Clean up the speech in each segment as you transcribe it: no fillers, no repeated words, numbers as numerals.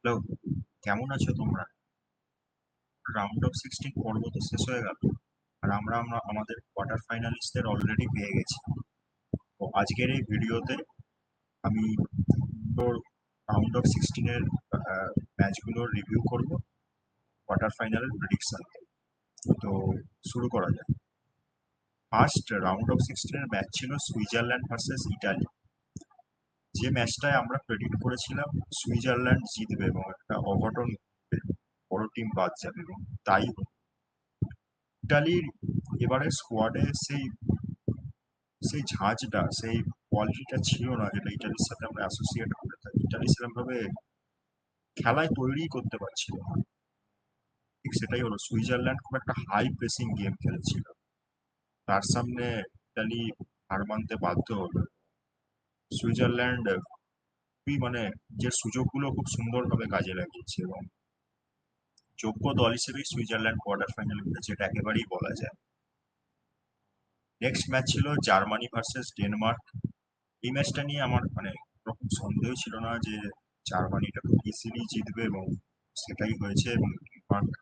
Hello, কেমন আছো তোমরা? রাউন্ড অফ 16 পর্ব তো শেষ হয়ে গেল। আর আমরা আমাদের কোয়ার্টার ফাইনালিস্টদের অলরেডি পেয়ে গেছি। তো আজকের এই ভিডিওতে আমি তোর রাউন্ড অফ 16 এর ম্যাচগুলোর রিভিউ করব, কোয়ার্টার ফাইনালের প্রেডিকশন। তো শুরু করা যায়। ফার্স্ট রাউন্ড অফ 16 এর ম্যাচ ছিল সুইজারল্যান্ড ভার্সেস ইটালি। যে ম্যাচটায় আমরা প্রেডিক্ট করেছিলাম সুইজারল্যান্ড জিতবে এবং একটা অঘটন ঘটবে, বড় টিম বাদ যাবে, এবং তাই হলো। ইটালির এবারে স্কোয়াডে সেই সেই ঝাঁঝটা, সেই কোয়ালিটিটা ছিল না যেটা ইটালির সাথে আমরা অ্যাসোসিয়েট করে থাকি। ইটালি সেরকম ভাবে খেলায় তৈরি করতে পারছিল না। ঠিক সেটাই হলো, সুইজারল্যান্ড খুব একটা হাই প্রেসিং গেম খেলেছিল, তার সামনে ইটালি হার মানতে বাধ্য হলো। সুইজারল্যান্ড খুবই যে সুযোগগুলো খুব সুন্দরভাবে কাজে লাগিয়েছে এবং যোগ্য দল হিসেবেই সুইজারল্যান্ড কোয়ার্টার ফাইনালে উঠেছে, এটা একেবারেই বলা যায়। নেক্সট ম্যাচ ছিল জার্মানি ভার্সেস ডেনমার্ক। এই ম্যাচটা নিয়ে আমার রকম সন্দেহ ছিল না যে জার্মানিটা খুব ইজিলি জিতবে, এবং সেটাই হয়েছে। এবং ডেনমার্ক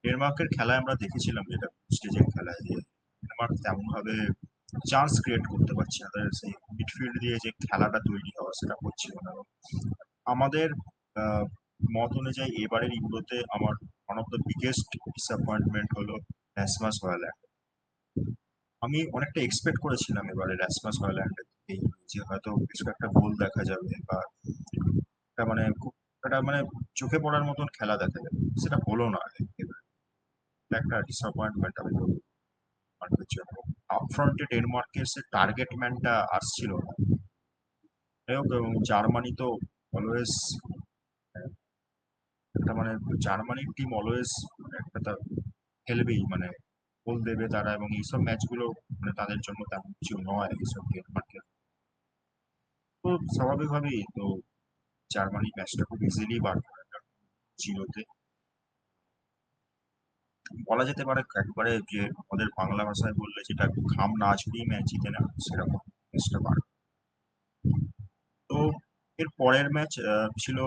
ডেনমার্কের খেলায় আমরা দেখেছিলাম, যেটা স্টেজের খেলায়, যে ডেনমার্ক তেমন ভাবে চান্স ক্রিয়েট করতে পারছে না, তাদের সেই মিডফিল্ড দিয়ে যে খেলাটা তৈরি হওয়া সেটা হচ্ছিল না। এবং আমাদের আহ, মত অনুযায়ী এবারের ইউরোতে আমার one of the biggest disappointment হলো র্যাসমস হয়ল্যান্ড। আমি অনেকটা এক্সপেক্ট করেছিলাম এবারে র্যাসমস হয়ল্যান্ডের থেকেই, যে হয়তো বেশ কয়েকটা গোল দেখা যাবে, বা একটা খুব একটা চোখে পড়ার মতন খেলা দেখা যাবে। সেটা হলো না একেবারে। এটা একটা ডিসঅ্যাপয়েন্টমেন্ট আমি বলবো ডেনমার্কের জন্য। আপফ্রন্টে ডেনমার্কের সে টার্গেট ম্যানটা আসছিল না। যাই হোক, এবং জার্মানি তো অলওয়েজ একটা জার্মানির টিম অলওয়েজ একটা তার খেলবেই, গোল দেবে তারা, এবং এইসব ম্যাচগুলো তাদের জন্য তেমন কিছু নয় এইসব ডেনমার্কের। তো স্বাভাবিকভাবেই তো জার্মানি ম্যাচটা খুব ইজিলি বার করে দেয় 0-তে। বলা যেতে পারে একবারে, যে আমাদের বাংলা ভাষায় বললে যেটা ঘাম না ঝরিয়ে ম্যাচ জিতে না, সেরকম ম্যাচটা বার। তো এর পরের ম্যাচ ছিল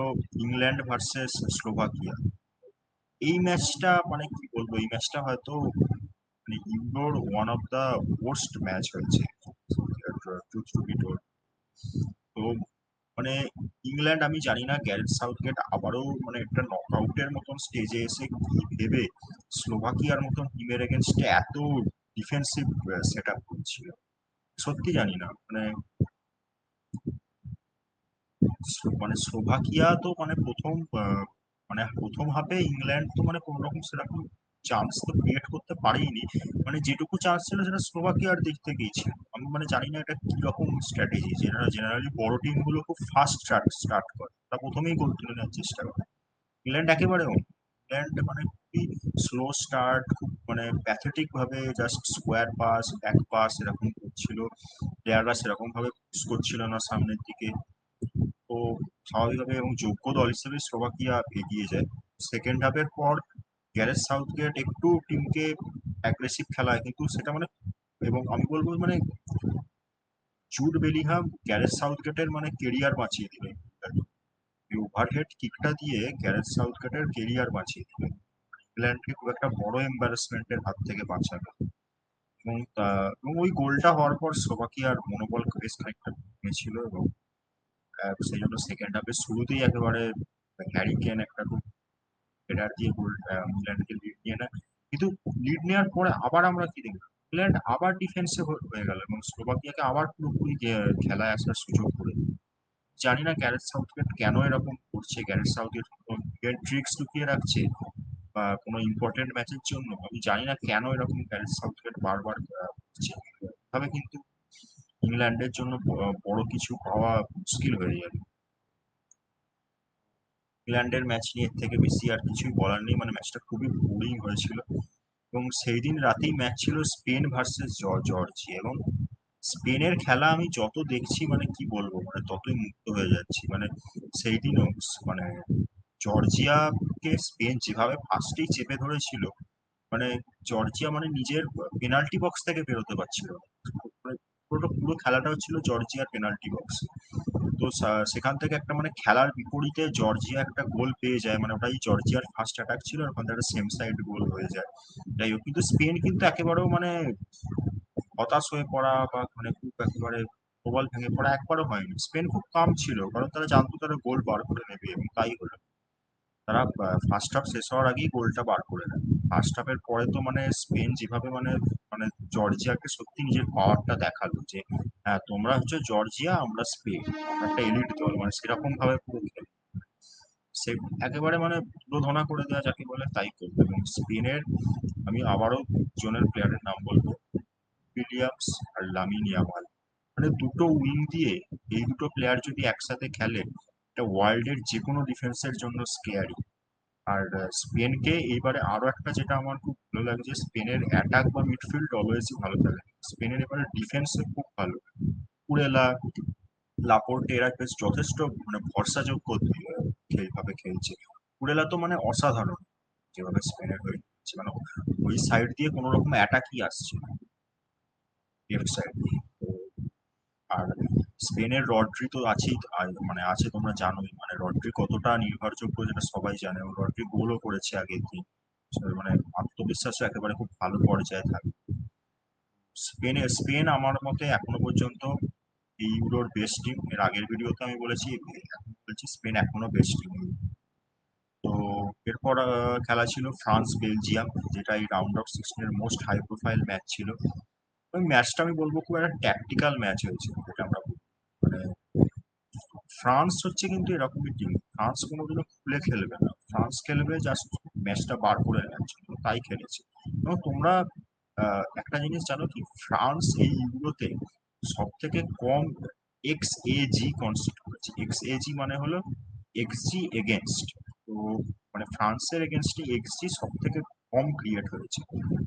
ইংল্যান্ড ভার্সেস স্লোভাকিয়া। এই ম্যাচটা কি বলবো, এই ম্যাচটা হয়তো ইউরোর one of the worst match হয়েছে, ট্রুথ টু বি টোল্ড। তো মানে ইংল্যান্ড, আমি জানি না গ্যারেথ সাউথগেট আবারও একটা নকআউটের মতন স্টেজে এসে কি ভেবে স্লোভাকিয়ার মতন টিমের এগেনস্টে এত ডিফেন্সিভ সেট আপ করছিল। সত্যি জানি না, স্লোভাকিয়া তো প্রথম হাফে ইংল্যান্ড তো কোনো রকম সেরকম চান্স তো ক্রিয়েট করতে পারেইনি। যেটুকু চান্স ছিল সেটা স্লোভাকিয়ার দিক থেকেই ছিল। আমি জানি না এটা কি রকম স্ট্র্যাটেজি, যেটা জেনারেলি বড় টিম গুলো খুব ফাস্ট স্টার্ট করে, তারা প্রথমেই গোল তুলে নেওয়ার চেষ্টা করে। ইংল্যান্ড একেবারে ইংল্যান্ড খুবই স্লো স্টার্ট, খুব প্যাথেটিক ভাবে just square pass, back pass এরকম করছিল। প্লেয়াররা সেরকম ভাবে পুশ করছিল না সামনের দিকে। তো স্বাভাবিকভাবে এবং যোগ্য দল হিসেবে স্লোভাকিয়া এগিয়ে যায়। সেকেন্ড হাফের পর গ্যারেথ সাউথগেট একটু টিমকে অ্যাগ্রেসিভ খেলায়, কিন্তু সেটা এবং আমি বলবো জুড বেলিংহাম গ্যারেথ সাউথগেটের কেরিয়ার বাঁচিয়ে দিলেন। ওভারহেড কিকটা দিয়ে গ্যারেথ সাউথগেটের কেরিয়ার বাঁচিয়ে দিলেন, ইংল্যান্ডকে খুব একটা বড় এম্বারাসমেন্টের হাত থেকে বাঁচাবে। এবং ওই গোলটা হওয়ার পর স্লোভাকিয়ার মনোবল বেশ খানিকটা ভেঙেছিল, এবং সেই জন্য সেকেন্ড হাফের শুরুতেই একেবারে হ্যারি কেন একটা খুব হেডার দিয়ে গোল ইংল্যান্ডকে লিড নিয়ে নেয়। কিন্তু লিড নেওয়ার পরে আবার আমরা কি দেখলাম, ইংল্যান্ড আবার ডিফেন্সে হয়ে গেল এবং স্লোভাকিয়াকে আবার পুরোপুরি খেলায় আসার সুযোগ করে দিল। জানি না গ্যারেথ সাউথগেট কেন এরকম করছে, গ্যারেথ সাউথগেট ট্রিক্স লুকিয়ে রাখছে বা কোনো ইম্পর্টেন্ট ম্যাচের জন্য, আমি জানি না কেন এরকম গ্যারেথ সাউথগেট বারবার করছে। তবে কিন্তু ইংল্যান্ডের জন্য বড় কিছু পাওয়া মুশকিল হয়ে যাবে। ইংল্যান্ডের ম্যাচ নিয়ে এর থেকে বেশি আর কিছুই বলার নেই, ম্যাচটা খুবই বোরিং হয়েছিল। এবং সেই দিন রাতেই ম্যাচ ছিল স্পেন ভার্সেস জর্জিয়া, এবং স্পেনের খেলা আমি যত দেখছি কি বলবো, ততই মুগ্ধ হয়ে যাচ্ছি। সেই দিনও মানে জর্জিয়াকে স্পেন যেভাবে ফার্স্টেই চেপে ধরেছিল, মানে জর্জিয়া নিজের পেনাল্টি বক্স থেকে বেরোতে পারছিল না। পুরো পুরোটা পুরো খেলাটা হচ্ছিল জর্জিয়ার পেনাল্টি বক্স। তো সেখান থেকে একটা মানে খেলার বিপরীতে জর্জিয়া একটা গোল পেয়ে যায়, মানে ওটাই জর্জিয়ার ফার্স্ট অ্যাটাক ছিল, আর ওখান থেকে একটা সেম সাইড গোল হয়ে যায়। যাই হোক, কিন্তু স্পেন কিন্তু একেবারেও মানে হতাশ হয়ে পড়া বা মানে খুব একেবারে প্রবল ভেঙে পড়া একবারও হয়নি। স্পেন খুব কাম ছিল, কারণ তারা জানতো তারা গোল বার করে নেবে, এবং তাই হলো। তারা ফার্স্ট হাফ শেষ হওয়ার আগেই গোলটা বার করে নেয়। ফার্স্ট হাফের পরে তো মানে স্পেন যেভাবে মানে মানে জর্জিয়াকে সত্যি নিজের পাওয়ারটা দেখালো যে হ্যাঁ, তোমরা হচ্ছে জর্জিয়া, আমরা স্পেন, আমরা একটা এলিট দল, মানে সেরকম ভাবে পুরো খেলে সে একেবারে মানে তুলোধনা করে দেওয়া যাকে বলে তাই করবে। এবং স্পেনের আমি আবারও জনের প্লেয়ারের নাম বলবো, উইলিয়ামস আর লামিন ইয়ামাল। মানে দুটো উইং দিয়ে এই দুটো প্লেয়ার যদি একসাথে খেলে, এটা ওয়ার্ল্ডের যে কোনো ডিফেন্সের জন্য স্কেয়ারি। আর স্পেনকে এইবারে আরো একটা যেটা আমার খুব ভালো লাগছে, স্পেনের অ্যাটাক বা মিডফিল্ড অলওয়েজই ভালো থাকে, স্পেনের এবারে ডিফেন্সে খুব ভালো। কুরেলা, লাপোর্টে এরা বেশ যথেষ্ট মানে ভরসাযোগ্য ভাবে খেলছে। কুরেলা তো মানে অসাধারণ যেভাবে স্পেনের হয়ে খেলছে, মানে ওই সাইড দিয়ে কোনো রকম অ্যাটাকই আসছে না, লেফট সাইড দিয়ে। তো আর স্পেনের রড্রি তো আছেই, মানে আছে, তোমরা জানোই মানে রড্রি কতটা নির্ভরযোগ্য যেটা সবাই জানে, এবং রড্রি গোলও করেছে আগের দিন। মানে আত্মবিশ্বাসও একেবারে খুব ভালো পর্যায়ে থাকে। স্পেন আমার মতে এখনো পর্যন্ত এই ইউরোর বেস্ট টিম। এর আগের ভিডিওতে আমি বলেছি, এখন বলছি স্পেন এখনো বেস্ট টিম। তো এরপর খেলা ছিল ফ্রান্স বেলজিয়াম, যেটা এই রাউন্ড অফ 16 এর মোস্ট হাই প্রোফাইল ম্যাচ ছিল। ওই ম্যাচটা আমি বলবো খুব একটা ট্যাকটিক্যাল ম্যাচ হয়েছে, যেটা আমরা বলি। মানে ফ্রান্স হচ্ছে কিন্তু এরকমই টিম, ফ্রান্স কোনোদিনও খুলে খেলবে না, ফ্রান্স খেলবে জাস্ট ম্যাচটা বার করে নেওয়ার জন্য, তাই খেলেছে। এবং তোমরা একটা জিনিস জানো কি, ফ্রান্স এই ইউরোতে সব থেকে কম এক্স এ জি কনসিড করেছে। এক্স এ জি মানে হলো এক্স জি এগেনস্ট। তো মানে ফ্রান্সের এগেনস্টে এক্স জি সব থেকে কম ক্রিয়েট হয়েছে।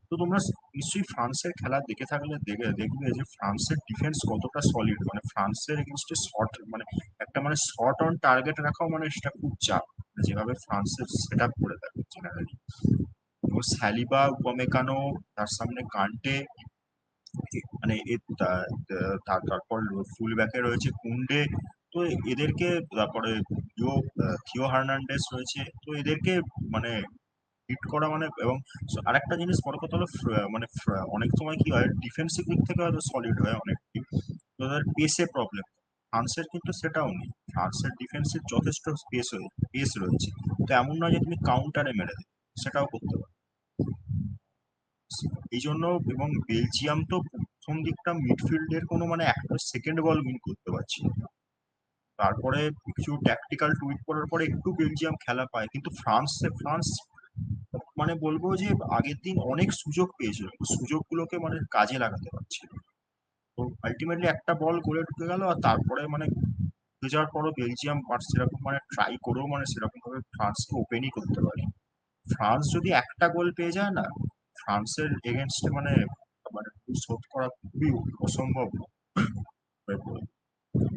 তো তোমরা নিশ্চয়ই ফ্রান্সের খেলা দেখে থাকলে দেখবে যে ফ্রান্সের ডিফেন্স কতটা সলিড, মানে ফ্রান্সের এগেনস্টে শর্ট মানে একটা মানে শর্ট অন টার্গেট রাখাও মানে সেটা খুব চাপ, যেভাবে ফ্রান্সের সেট আপ করে থাকে জেনারেলি। এবং স্যালিবা, উপমেকানো, তার সামনে কান্টে, মানে তারপর ফুল ব্যাকে রয়েছে কুন্ডে। তো এদেরকে, তারপরে থিও হার্নান্ডেস রয়েছে, তো এদেরকে মানে হিট করা মানে, এবং আরেকটা জিনিস বড় কথা হলো মানে অনেক সময় কি হয়, ডিফেন্সিভ দিক থেকে হয়তো সলিড হয় অনেক টিম, তো তাদের পেসে প্রবলেম। ফ্রান্সের কিন্তু সেটাও নেই, ফ্রান্সের ডিফেন্সের যথেষ্ট পেস রয়েছে। তো এমন নয় যে তুমি কাউন্টারে মেরে দেবে, সেটাও করতে পারো এই জন্য। এবং বেলজিয়াম তো প্রথম দিকটা মিডফিল্ডের কোনো মানে একটা সেকেন্ড বল উইন করতে পারছি না। তারপরে কিছু ট্যাকটিক্যাল টুইট করার পরে একটু বেলজিয়াম খেলা পায়, কিন্তু ফ্রান্স মানে বলবো যে আগের দিন অনেক সুযোগ পেয়েছিল, সুযোগগুলোকে মানে কাজে লাগাতে পারছিল। তো আলটিমেটলি একটা বল গোলে ঢুকে গেল, আর তারপরে মানে ঢুকে যাওয়ার পরও বেলজিয়াম আর সেরকম মানে ট্রাই করেও মানে সেরকম ভাবে ফ্রান্সকে ওপেনই করতে পারে। ফ্রান্স যদি একটা গোল পেয়ে যায় না, ফ্রান্সের এগেনস্টে মানে মানে শোধ করা খুবই অসম্ভব হয়ে পড়ে।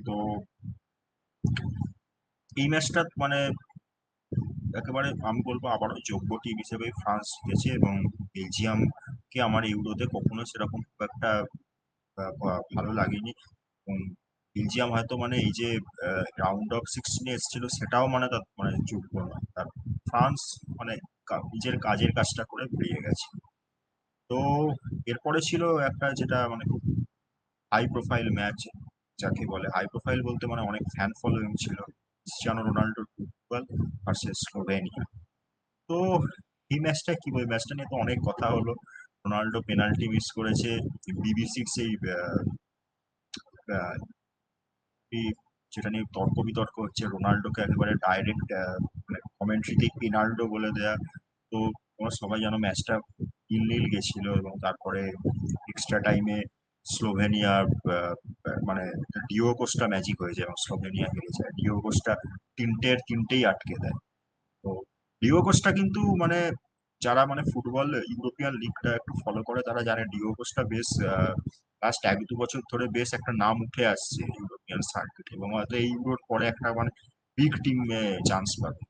তো এই ম্যাচটা মানে একেবারে আমি বলবো আবারও যোগ্য টিম হিসেবে ফ্রান্স জিতেছে, এবং বেলজিয়ামকে আমার ইউরোতে কখনো সেরকম খুব একটা ভালো লাগেনি। এবং বেলজিয়াম হয়তো মানে এই যে রাউন্ড অফ 16 এসেছিল সেটাও মানে তার মানে যোগ্য নয়, তার ফ্রান্স মানে নিজের কাজের কাজটা করে বেরিয়ে গেছে। তো এরপরে ছিল একটা যেটা মানে খুব হাই প্রোফাইল ম্যাচ, যাকে বলে হাই প্রোফাইল বলতে মানে অনেক ফ্যান ফলোইং ছিল, ক্রিস্টিয়ানো রোনাল্ডোর ফুটবল ভার্সেস স্লোভেনিয়া। তো এই ম্যাচটা কি বলবো, ম্যাচটা নিয়ে তো অনেক কথা হলো। রোনাল্ডো পেনাল্টি মিস করেছে, বিবিসির সেই আহ, এই যেটা নিয়ে তর্ক বিতর্ক হচ্ছে, রোনাল্ডোকে একেবারে ডাইরেক্ট মানে কমেন্ট্রিতেই পেনাল্ডো বলে দেয়া। তো তোমরা সবাই জানো ম্যাচটা 3-0 গেছিল, এবং তারপরে এক্সট্রা টাইমে স্লোভেনিয়ার মানে ডিও কোস্টা ম্যাজিক হয়ে যায় এবং স্লোভেনিয়া হেরে যায়। ডিও কোস্টা তিনটেই আটকে দেয়। তো ডিও কোস্টা কিন্তু মানে যারা মানে ফুটবল ইউরোপিয়ান লিগটা একটু ফলো করে তারা জানে ডিও কোস্টা বেশ লাস্ট 1-2 বছর ধরে বেশ একটা নাম উঠে আসছে ইউরোপিয়ান সার্কিট, এবং হয়তো এই ইউরোর পরে একটা মানে বিগ টিমে চান্স পাবে।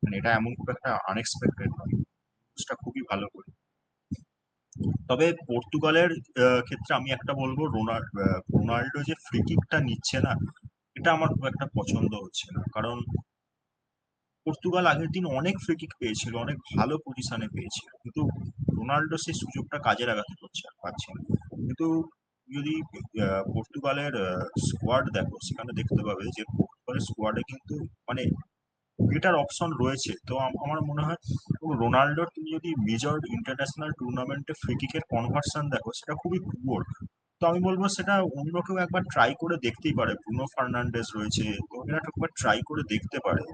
মানে এটা এমন খুব একটা আনএক্সপেক্টেড নয়, কোস্টা খুবই ভালো করে। তবে পর্তুগালের ক্ষেত্রে আমি একটা বলবো, রোনাল্ডো যে ফ্রি কিকটা নিচ্ছে না, এটা আমার খুব একটা পছন্দ হচ্ছে না। কারণ পর্তুগাল আগের দিন অনেক ফ্রি কিক পেয়েছিল, অনেক ভালো পজিশনে পেয়েছিল, কিন্তু রোনাল্ডো সেই সুযোগটা কাজে লাগাতে পারছে না। কিন্তু যদি পর্তুগালের স্কোয়াড দেখো, সেখানে দেখতে পাবে যে পর্তুগালের স্কোয়াডে কিন্তু মানে বেটার অপশন রয়েছে। তো আমার মনে হয় রোনাল্ডোর, তুমি যদি মেজর ইন্টারন্যাশনাল টুর্নামেন্টে ফ্রি কিকের কনভার্সন দেখো, সেটা খুবই পুয়ার। তো আমি বলবো সেটা অন্য কেউ একবার ট্রাই করে দেখতেই পারে। ব্রুনো ফার্নান্ডেজ রয়েছে, তো এরা একবার ট্রাই করে দেখতে পারে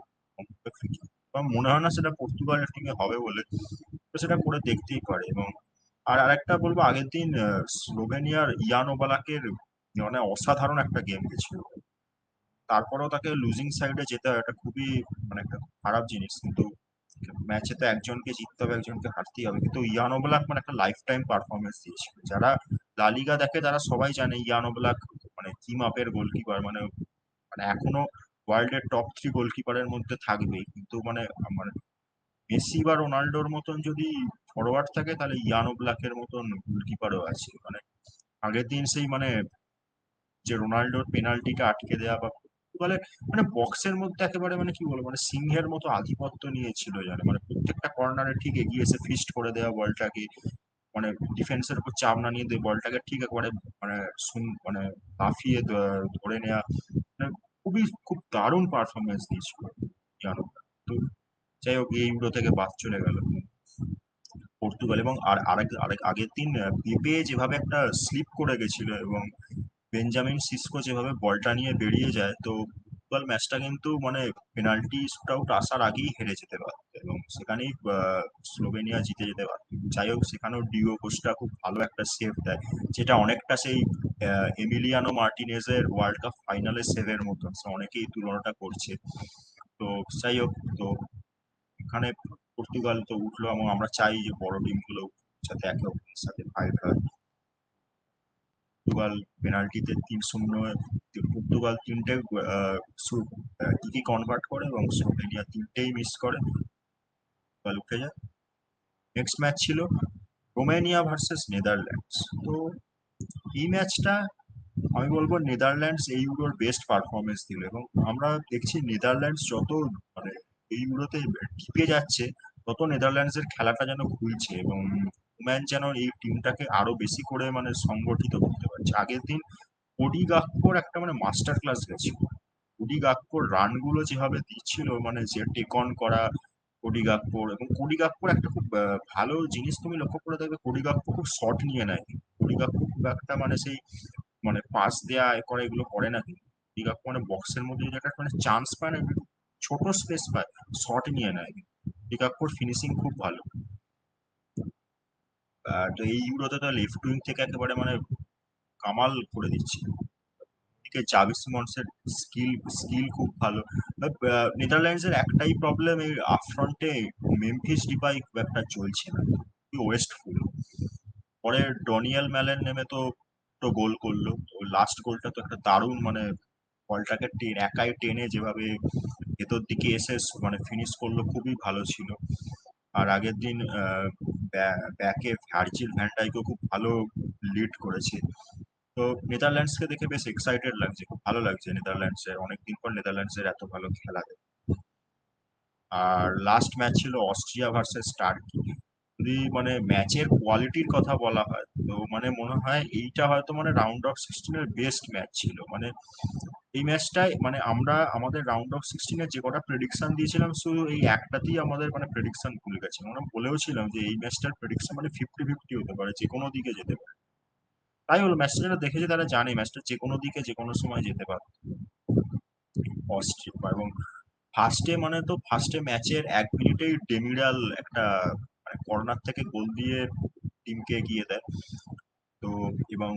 free kick। আমার মনে হয় না সেটা পর্তুগালের টিমে হবে বলে, তো সেটা করে দেখতেই পারে। এবং আরেকটা বলবো, আগের দিন স্লোভেনিয়ার ইয়ান ওবালাকের মানে অসাধারণ একটা গেম গেছিল। তারপরেও তাকে লুজিং সাইডে যেতে হয়, এটা খুবই মানে একটা খারাপ জিনিস। কিন্তু ম্যাচে তো একজনকে জিততে হবে, একজনকে হারতেই হবে। কিন্তু ইয়ান ওবলাক মানে একটা লাইফ টাইম পারফরমেন্স দিয়েছিল। যারা লা লিগা দেখে তারা সবাই জানে ইয়ান ওবলাক মানে কি মাপের গোলকিপার। মানে মানে এখনো ওয়ার্ল্ডের টপ 3 গোলকিপারের মধ্যে থাকবেই। কিন্তু মানে মানে মেসি বা রোনাল্ডোর মতন যদি ফরওয়ার্ড থাকে, তাহলে ইয়ান ওবলাকের মতন গোলকিপারও আছে। মানে আগের দিন সেই মানে যে রোনাল্ডোর পেনাল্টিটা আটকে দেওয়া, বা বলে মানে বক্সের মধ্যে একেবারে মানে কি বলবো, মানে সিংহের মতো আধিপত্য নিয়েছিল, জানে মানে প্রত্যেকটা কর্নারে ঠিক এগিয়ে এসে ফিস্ট করে দেওয়া বলটাকে, মানে ডিফেন্সের উপর চাপ না নিয়ে দিয়ে বলটাকে ঠিক একবারে মানে মানে লাফিয়ে ধরে নেওয়া। মানে খুব দারুণ পারফরমেন্স দিয়েছিল জানো। তো যাই হোক, এই ইউরো থেকে বাদ চলে গেল পর্তুগাল। এবং আর আরেক আরেক আগের দিন পেপে যেভাবে একটা স্লিপ করে গেছিল, এবং বেঞ্জামিন সিসকো যেভাবে বলটা নিয়ে বেরিয়ে যায়, তো ফুটবল ম্যাচটা কিন্তু মানে পেনাল্টি শুটআউট আসার আগেই হেরে যেতে পারত, এবং সেখানেই স্লোভেনিয়া জিতে যেতে পারত। যাই হোক, সেখানেও ডিগো কোস্টা খুব ভালো একটা সেভ দেয়, যেটা অনেকটা সেই এমিলিয়ানো মার্টিনেজের ওয়ার্ল্ড কাপ ফাইনালের সেভের মতন। অনেকেই তুলনাটা করছে। তো যাই হোক, তো এখানে পর্তুগাল তো উঠলো, এবং আমরা চাই যে বড় টিমগুলো যাতে একে অপরের সাথে ফাইট হয়। পর্তুগাল পেনাল্টিতে 3-0, পর্তুগাল তিনটে কিকি কনভার্ট করে, এবং স্লোভেনিয়া তিনটেই মিস করে, পর্তুগাল উঠে যায়। নেক্সট ম্যাচ ছিল রোমানিয়া ভার্সেস নেদারল্যান্ডস। তো এই ম্যাচটা আমি বলবো নেদারল্যান্ডস এই ইউরোর বেস্ট পারফরমেন্স দিল। এবং আমরা দেখছি নেদারল্যান্ডস যত মানে এই ইউরোতে টিপে যাচ্ছে, তত নেদারল্যান্ডস এর খেলাটা যেন খুলছে, এবং ওম্যান যেন এই টিমটাকে আরো বেশি করে মানে সংগঠিত করতে পারছে। আগের দিন কোডি গাকপোর একটা মানে মাস্টার ক্লাস গেছিল। কোডি গাকপোর রান গুলো যেভাবে দিচ্ছিল, মানে যে টেক অন করা কোডি গাকপোর, এবং কোডি গাকপোর একটা খুব ভালো জিনিস তুমি লক্ষ্য করে দেখবে, কোডি গাকপো খুব শর্ট নিয়ে নেয়। কোডি গাকপো খুব একটা মানে সেই মানে পাস দেয়া এ করে এগুলো করে না। কিন্তু কোডি গাকপো মানে বক্সের মধ্যে যদি একটা মানে চান্স পায় না, একটু ছোট স্পেস পায়, শর্ট নিয়ে নেয়। কোডি গাকপোর ফিনিশিং খুব ভালো। তো এই ইউরোতে তো লেফট উইং থেকে একেবারে মানে কামাল করে দিচ্ছে। দিকে জাভি সিমন্সের স্কিল স্কিল খুব ভালো। নেদারল্যান্ডস এর একটাই প্রবলেম, এই আপফ্রন্টে মেমফিস ডিপাই খুব একটা চলছে না, ওয়েস্টফুল। পরে ডনিয়েল ম্যালেন নেমে তো তো গোল করলো। লাস্ট গোলটা তো একটা দারুণ মানে বলটাকে একাই টেনে যেভাবে ভেতর দিকে এসে মানে ফিনিশ করলো, খুবই ভালো ছিল। আর আগের দিন ব্যাকে ভার্জিল ভ্যান ডাইকও খুব ভালো লিড করেছে। তো নেদারল্যান্ডস কে দেখে বেশ এক্সাইটেড লাগছে, খুব ভালো লাগছে নেদারল্যান্ডস এর, অনেকদিন পর নেদারল্যান্ডস এর এত ভালো খেলা দেখে। আর লাস্ট ম্যাচ ছিল অস্ট্রিয়া ভার্সেস টার্কি। যদি মানে ম্যাচের কোয়ালিটির কথা বলা হয়, তো মানে মনে হয় এইটা হয়তো মানে রাউন্ড অফ 16 এর বেস্ট ম্যাচ ছিল। মানে এই ম্যাচটাই মানে আমরা আমাদের রাউন্ড অফ 16 এর যে কটা প্রেডিকশন দিয়েছিলাম, শুধু এই একটাতেই আমাদের মানে প্রেডিকশন ভুল গেছে। আমরা বলেওছিলাম যে এই ম্যাচটার প্রেডিকশন মানে 50-50 হতে পারে, যে কোনো দিকে যেতে পারে। তাই হলো, ম্যাচটা যারা দেখেছে তারা জানে ম্যাচটা যে কোনো দিকে যে কোনো সময় যেতে পারে অস্ট্রিয়া। এবং ফার্স্টে ম্যাচের 1 মিনিটেই ডেমিরাল একটা মানে কর্নার থেকে গোল দিয়ে টিমকে এগিয়ে দেয়। তো এবং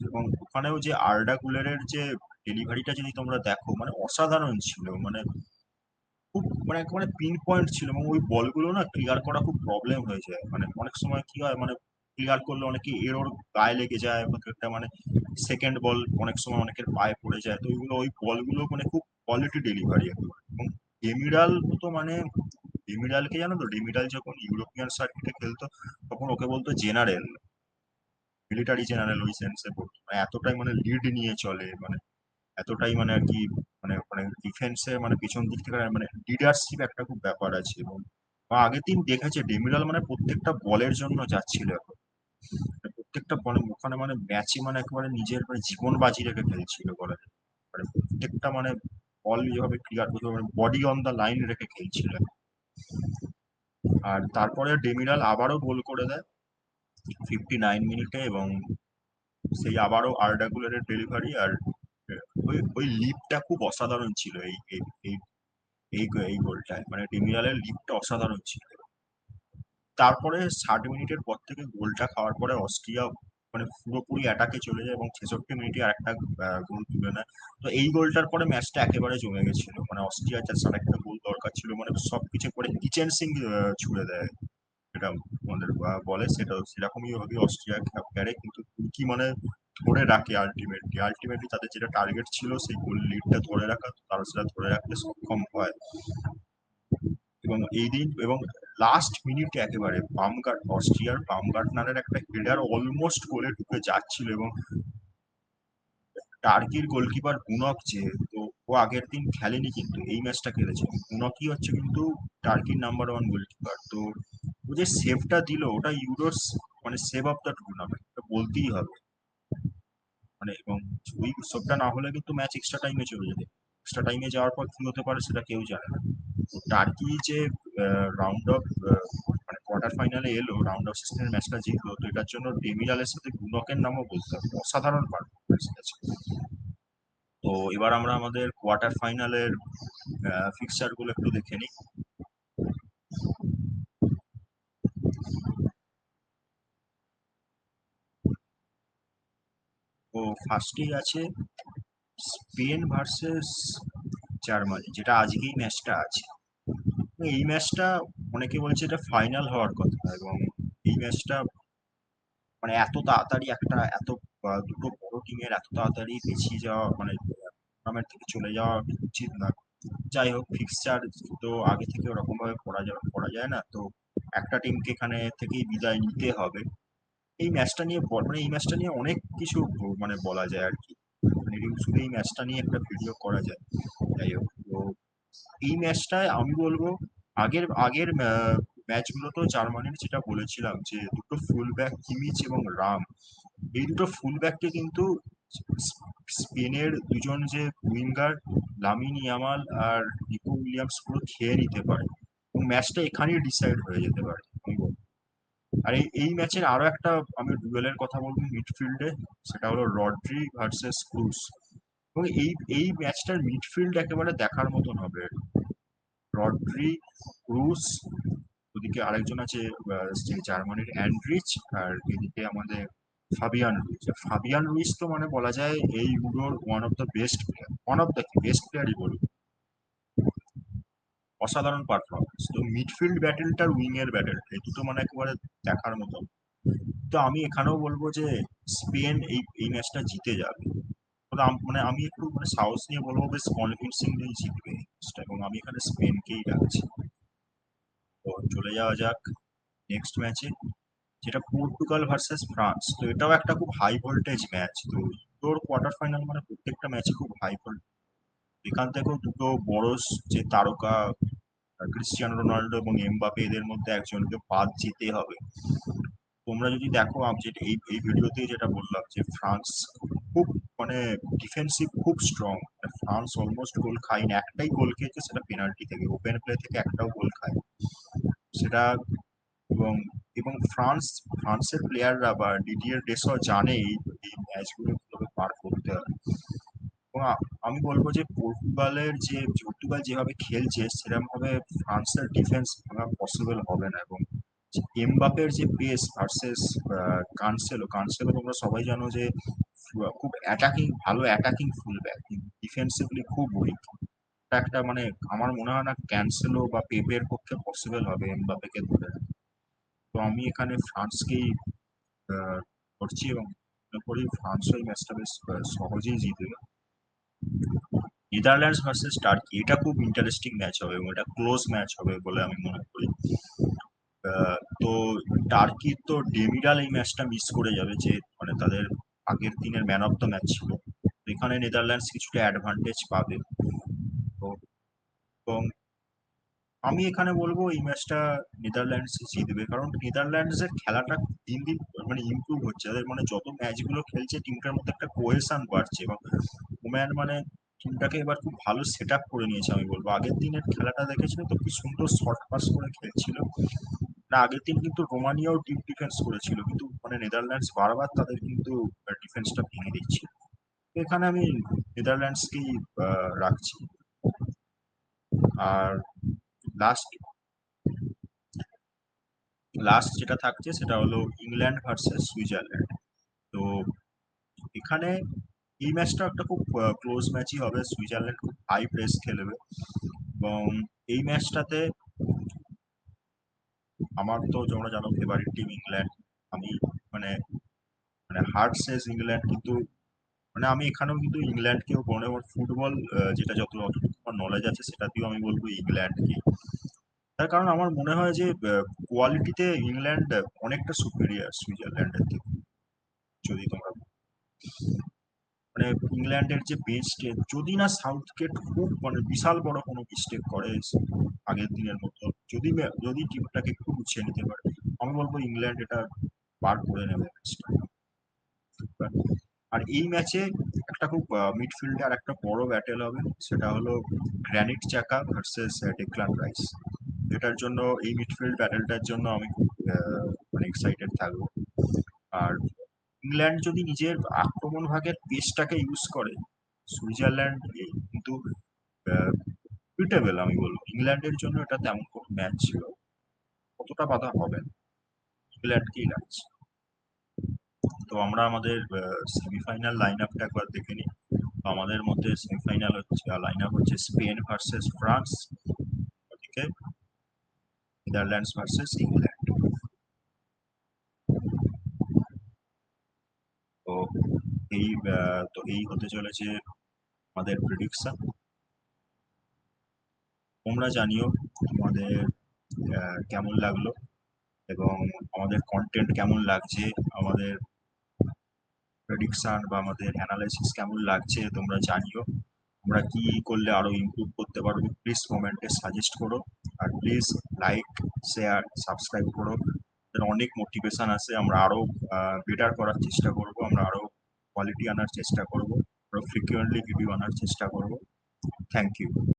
এবং ওখানেও যে আর্ডা গুলেরের যে ডেলিভারিটা যদি তোমরা দেখো, মানে অসাধারণ ছিল। মানে খুব মানে একেবারে পিন পয়েন্ট ছিল, এবং ওই বলগুলো না ক্লিয়ার করা খুব প্রবলেম হয়ে যায়। মানে অনেক সময় কি হয়, মানে ক্লিয়ার করলে অনেকে এরোর গায়ে লেগে যায়, বা একটা মানে সেকেন্ড বল অনেক সময় অনেকের পায়ে পড়ে যায়। তো ওইগুলো ওই বলগুলো মানে খুব কোয়ালিটি ডেলিভারি। এবং এমিরাল তো মানে ডেমিরালকে জানো তো? ডেমিরাল যখন ইউরোপিয়ান সার্কিটে খেলতো তখন ওকে বলতো জেনারেল, মিলিটারি জেনারেল ওই সেন্সে বলতো। মানে এতটাই মানে লিড নিয়ে চলে, মানে এতটাই মানে আর কি, মানে মানে ডিফেন্সে মানে পিছন দিক থেকে মানে লিডারশিপ একটা খুব ব্যাপার আছে। এবং আগের দিন দেখেছে ডেমিরাল মানে প্রত্যেকটা বলের জন্য যাচ্ছিল এখন, মানে প্রত্যেকটা বলে ওখানে মানে ম্যাচে মানে একেবারে নিজের মানে জীবন বাজি রেখে খেলছিল বলে, মানে প্রত্যেকটা মানে বল যেভাবে ক্লিয়ার করতে মানে বডি অন দা লাইন রেখে খেলছিল। আর তারপরে ডেমিরাল আবারও গোল করে দেয় 59 মিনিটে, এবং সেই আবারও আর্ডা গুলারের ডেলিভারি। আর ওই ওই লিপটা খুব অসাধারণ ছিল এই এই এই এই এই গোলটায়, মানে ডেমিরালের লিপটা অসাধারণ ছিল। তারপরে 60 মিনিটের পর থেকে গোলটা খাওয়ার পরে অস্ট্রিয়া মানে পুরোপুরি অ্যাটাকে চলে যায় এবং 66 মিনিটে আরেকটা গোল তুলে নেয়। তো এই গোলটার পরে ম্যাচটা একেবারে জমে গেছিল, মানে অস্ট্রিয়ার জাস্ট আরেকটা গোল দরকার ছিল, মানে সবকিছু করে কিচেন সিং ছুড়ে দেয়, এটা আমাদের বলে সেটা সেরকমই ভাবে অস্ট্রিয়া পারে, কিন্তু তুর্কি মানে ধরে রাখে আলটিমেটলি তাদের যেটা টার্গেট ছিল সেই গোল লিডটা ধরে রাখা, তারা সেটা ধরে রাখতে সক্ষম হয়। এবং এই দিন এবং লাস্ট মিনিটে একেবারে অস্ট্রিয়ার বামগার্টনারের একটা হেডার অলমোস্ট গোলে ঢুকে যাচ্ছিল, এবং টার্কির গোলকিপার বুনক, যে তো ও আগের দিন খেলেনি কিন্তু এই ম্যাচটা খেলেছে, বুনকই হচ্ছে কিন্তু টার্কির নাম্বার 1 গোলকিপার। তো ও যে সেভটা দিল ওটা ইউরোস মানে সেভ অফ দ্য টুর্নামেন্ট বলতেই হবে। মানে এবং ওই উৎসবটা না হলে কিন্তু ম্যাচ এক্সট্রা টাইমে চলে যেত, এক্সট্রা টাইমে যাওয়ার পর কি হতে পারে সেটা কেউ জানে না। তো টার্কি যে রাউন্ড অফ মানে কোয়ার্টার ফাইনালে এলো, রাউন্ড অফ সিক্সটিনের ম্যাচটা জিতলো, তো এটার জন্য ডেমিরালের সাথে গুনকের নামও বলতে হবে, অসাধারণ পারফরমেন্স গেছে। তো এবার আমরা আমাদের কোয়ার্টার ফাইনালের ফিক্সচার গুলো একটু দেখে নিই। তো ফার্স্টেই আছে স্পেন ভার্সেস জার্মানি, যেটা আজকেই ম্যাচটা আছে। তো এই ম্যাচটা অনেকে বলছে এটা ফাইনাল হওয়ার কথা, এবং এই ম্যাচটা মানে এত তাড়াতাড়ি একটা এত দুটো বড় টিমের এত তাড়াতাড়ি পিছিয়ে যাওয়া মানে টুর্নামেন্ট থেকে চলে যাওয়া উচিত না। যাই হোক, ফিক্সচার তো আগে থেকে ওরকম ভাবে করা যায় না, তো একটা টিমকে এখানে থেকেই বিদায় নিতে হবে। এই ম্যাচটা নিয়ে মানে এই ম্যাচটা নিয়ে অনেক কিছু মানে বলা যায় আর কি, মানে শুধু এই ম্যাচটা নিয়ে একটা ভিডিও করা যায়। যাই হোক, তো এই ম্যাচটায় আমি বলবো আগের আগের ম্যাচগুলোতেও জার্মানির যেটা বলেছিলাম যে দুটো ফুল ব্যাক কিমিচ এবং রাম, এই দুটো ফুল ব্যাককে কিন্তু স্পেনের দুজন যে উইঙ্গার লামিন ইয়ামাল আর নিকো উইলিয়ামস পুরো খেয়ে নিতে পারে, এবং ম্যাচটা এখানেই ডিসাইড হয়ে যেতে পারে আমি বলবো। আর এই ম্যাচের আরো একটা আমি ডুয়েলের কথা বলবো মিডফিল্ডে, সেটা হলো রড্রি ভার্সেস ক্রুস। এবং এই ম্যাচটার মিডফিল্ড একেবারে দেখার মতন হবে। রড্রি, ক্রুস, ওদিকে আরেকজন আছে যে জার্মানির অ্যান্ড্রিচ, আর এদিকে আমাদের ফাবিয়ান রুইস তো মানে বলা যায় এই ইউরোর one of the best player, one of the best প্লেয়ারই বলবো, অসাধারণ পারফরমেন্স। তো মিডফিল্ড ব্যাটেলটার উইং এর ব্যাটেল এই দুটো মানে একেবারে দেখার মতো। তো আমি এখানেও বলবো যে স্পেন এই এই ম্যাচটা জিতে যাবে। মানে আমি একটু মানে সাহস নিয়ে বলবো বেশ কনভিনসিংলি জিতবে এই ম্যাচটা, এবং আমি এখানে স্পেনকেই রাখছি। তো চলে যাওয়া যাক নেক্সট ম্যাচে, যেটা পর্তুগাল ভার্সেস ফ্রান্স। তো এটাও একটা খুব হাই ভোল্টেজ ম্যাচ। তো তোর কোয়ার্টার ফাইনাল মানে প্রত্যেকটা ম্যাচে খুব হাই ভোল্টেজ, এখান থেকেও দুটো বড় যে তারকা ক্রিস্টিয়ানো রোনাল্ডো এবং এমবাপে, এদের মধ্যে একজনকে বাদ যেতে হবে। তোমরা যদি দেখো আমি যেটা এই এই ভিডিওতে যেটা বললাম যে ফ্রান্স খুব মানে ডিফেন্সিভ খুব স্ট্রং, ফ্রান্স অলমোস্ট গোল খায়নি, একটাই গোল খেয়েছে সেটা পেনাল্টি থেকে, ওপেন প্লে থেকে একটাও গোল খায় সেটা। এবং এবং ফ্রান্সের প্লেয়াররা বা ডিডিয়ার ডেসো জানে এই এই ম্যাচগুলো কিভাবে পার করতে হয়। এবং আমি বলবো যে পর্তুগাল যেভাবে খেলছে সেরকম ভাবে ফ্রান্সের ডিফেন্স ভাঙা পসিবল হবে না। এবং এমবাপের যে পেস ভার্সেস কানসেলো তোমরা সবাই জানো যে খুব ভালো অ্যাটাকিং ফুলব্যাক, ডিফেন্সিভলি খুব উইক। একটা মানে আমার মনে হয় না ক্যান্সেলো বা পেপের পক্ষে পসিবল হবে এমবাপেকে ধরে রাখা। তো আমি এখানে ফ্রান্সকেই করছি, এবং মনে করি ফ্রান্স ওই ম্যাচটা বেশ সহজেই জিতবে। নেদারল্যান্ডস ভার্সেস টার্কি, এটা খুব ইন্টারেস্টিং ম্যাচ হবে এবং এটা ক্লোজ ম্যাচ হবে বলে আমি মনে করি। তো টার্কি তো ডেমিরাল এই ম্যাচটা মিস করে যাবে, যে মানে তাদের আগের দিনের ম্যান অফ দ্য ম্যাচ ছিল। তো এখানে নেদারল্যান্ডস কিছুটা অ্যাডভান্টেজ পাবে। তো এবং আমি এখানে বলবো এই ম্যাচটা নেদারল্যান্ডস জিতবে, কারণ নেদারল্যান্ডস এর খেলাটা দিন দিন মানে ইমপ্রুভ হচ্ছে। তাদের মানে যত ম্যাচগুলো খেলছে টিমটার মধ্যে একটা কোহেশন বাড়ছে, এবং ওম্যান মানে টিমটাকে এবার খুব ভালো সেট আপ করে নিয়েছে আমি বলবো। আগের দিনের খেলাটা দেখেছিল তো, কি সুন্দর শর্ট পাস করে খেলছিল না। আগের দিন কিন্তু রোমানিয়াও ডিপ ডিফেন্স করেছিল, কিন্তু মানে নেদারল্যান্ডস বারবার তাদের কিন্তু ডিফেন্সটা ভেঙে দিচ্ছে। তো এখানে আমি নেদারল্যান্ডসকেই রাখছি। আর লাস্ট লাস্ট যেটা থাকছে সেটা হলো ইংল্যান্ড ভার্সেস সুইজারল্যান্ড। তো এখানে এই ম্যাচটা একটা খুব ক্লোজ ম্যাচই হবে। সুইজারল্যান্ড খুব হাই প্রেস খেলবে, এবং এই ম্যাচটাতে আমার তো তোমরা জানো ফেভারিট টিম ইংল্যান্ড। আমি মানে মানে হার্ট সেজ ইংল্যান্ড, কিন্তু মানে আমি এখানেও কিন্তু ইংল্যান্ডকেও বলবো, এবং ফুটবল যেটা যতটুকু আমার নলেজ আছে সেটাতেও আমি বলবো ইংল্যান্ডকে। তার কারণ আমার মনে হয় যে কোয়ালিটিতে ইংল্যান্ড অনেকটা সুপিরিয়ার সুইজারল্যান্ডের থেকে। যদি তোমরা মানে ইংল্যান্ডের যে বেঞ্চকে, যদি না সাউথগেট খুব মানে বিশাল বড় কোনো মিস্টেক করে আগের দিনের মতো, যদি টিমটাকে একটু গুছিয়ে নিতে পারে, আমি বলবো ইংল্যান্ড এটা পার করে নেবে ম্যাচটা। আর এই ম্যাচে একটা খুব মিডফিল্ডে আর একটা বড় ব্যাটেল হবে, সেটা হলো গ্র্যানিট চাকা ভার্সেস ডেক্লান রাইস। এটার জন্য এই মিডফিল্ড ব্যাটেলটার জন্য আমি খুব মানে এক্সাইটেড থাকবো। আর ইংল্যান্ড যদি নিজের আক্রমণ ভাগের পেসটাকে ইউজ করে, সুইজারল্যান্ড কিন্তু বিটেবল আমি বলবো। ইংল্যান্ডের জন্য এটা তেমন কোনো ম্যাচ ছিল, কতটা বাধা হবে না, ইংল্যান্ডকেই লাগছে। তো আমরা আমাদের সেমিফাইনাল লাইন আপটা একবার দেখে নিই। তো আমাদের মধ্যে সেমিফাইনাল হচ্ছে লাইন আপ হচ্ছে স্পেন ভার্সেস ফ্রান্স, ওদিকে নেদারল্যান্ডস ভার্সেস ইংল্যান্ড। তো এই হতে চলেছে আমাদের প্রেডিকশন। তোমরা জানিও তোমাদের কেমন লাগলো, এবং আমাদের কন্টেন্ট কেমন লাগছে, আমাদের প্রেডিকশন বা আমাদের অ্যানালাইসিস কেমন লাগছে তোমরা জানিও। আমরা কি করলে আরো ইমপ্রুভ করতে পারবো প্লিজ কমেন্টে সাজেস্ট করো। আর প্লিজ লাইক, শেয়ার, সাবস্ক্রাইব করো, যেন অনেক মোটিভেশন আসে। আমরা আরো বেটার করার চেষ্টা করব, আমরা আরো কোয়ালিটি আনার চেষ্টা করব, আরো ফ্রিকুয়েন্টলি ভিডিও আনার চেষ্টা করব। Thank you.